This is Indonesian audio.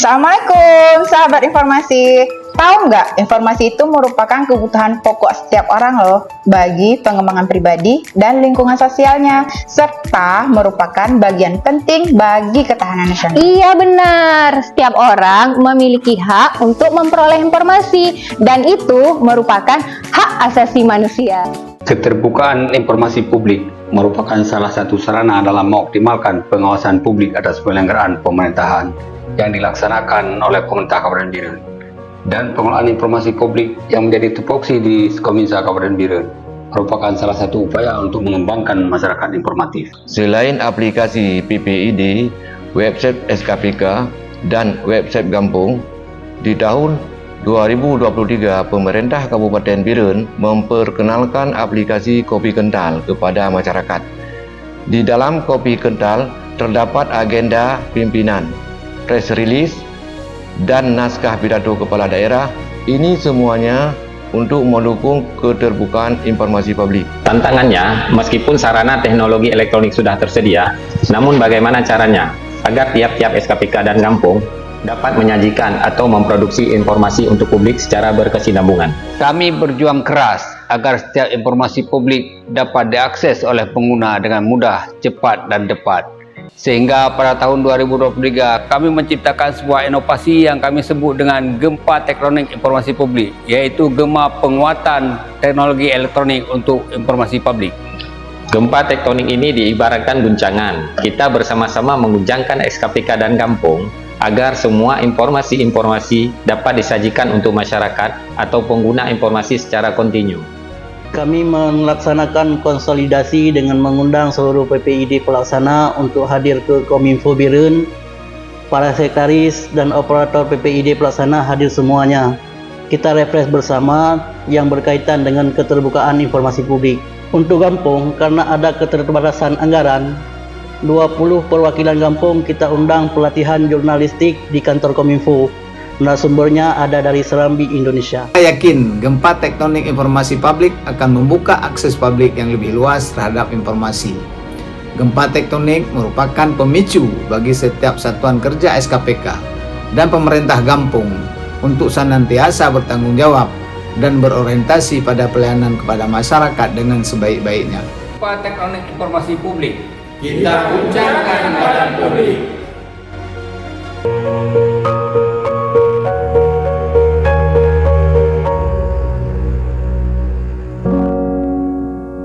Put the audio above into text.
Assalamualaikum, sahabat informasi. Tahu nggak, informasi itu merupakan kebutuhan pokok setiap orang loh, bagi pengembangan pribadi dan lingkungan sosialnya, serta merupakan bagian penting bagi ketahanan nasional. Iya benar, setiap orang memiliki hak untuk memperoleh informasi, dan itu merupakan hak asasi manusia. Keterbukaan informasi publik merupakan salah satu sarana dalam mengoptimalkan pengawasan publik atas penyelenggaraan pemerintahan yang dilaksanakan oleh pemerintah Kabupaten Biren dan pengelolaan informasi publik yang menjadi tupoksi di Kominsa Kabupaten Biren merupakan salah satu upaya untuk mengembangkan masyarakat informatif. Selain aplikasi PPID, website SKPK, dan website Gampung, di tahun 2023 pemerintah Kabupaten Biren memperkenalkan aplikasi Kopi Kental kepada masyarakat. Di dalam Kopi Kental terdapat agenda pimpinan, press release, dan naskah pidato kepala daerah. Ini semuanya untuk mendukung keterbukaan informasi publik. Tantangannya, meskipun sarana teknologi elektronik sudah tersedia, namun bagaimana caranya agar tiap-tiap SKPK dan kampung dapat menyajikan atau memproduksi informasi untuk publik secara berkesinambungan. Kami berjuang keras agar setiap informasi publik dapat diakses oleh pengguna dengan mudah, cepat, dan tepat. Sehingga pada tahun 2023 kami menciptakan sebuah inovasi yang kami sebut dengan Gempa Tektonik Informasi Publik, yaitu Gempa Penguatan Teknologi Elektronik untuk Informasi Publik. Gempa tektonik ini diibaratkan guncangan. Kita bersama-sama mengguncangkan SKPK dan kampung agar semua informasi-informasi dapat disajikan untuk masyarakat atau pengguna informasi secara kontinu. Kami melaksanakan konsolidasi dengan mengundang seluruh PPID pelaksana untuk hadir ke Kominfo Biren. Para sekretaris dan operator PPID pelaksana hadir semuanya. Kita refresh bersama yang berkaitan dengan keterbukaan informasi publik. Untuk kampung, karena ada keterbatasan anggaran, 20 perwakilan kampung kita undang pelatihan jurnalistik di kantor Kominfo. Narasumbernya ada dari Serambi, Indonesia. Saya yakin gempa tektonik informasi publik akan membuka akses publik yang lebih luas terhadap informasi. Gempa tektonik merupakan pemicu bagi setiap satuan kerja SKPK dan pemerintah kampung untuk senantiasa bertanggung jawab dan berorientasi pada pelayanan kepada masyarakat dengan sebaik-baiknya. Gempa Tektonik Informasi Publik, kita guncangkan badan publik.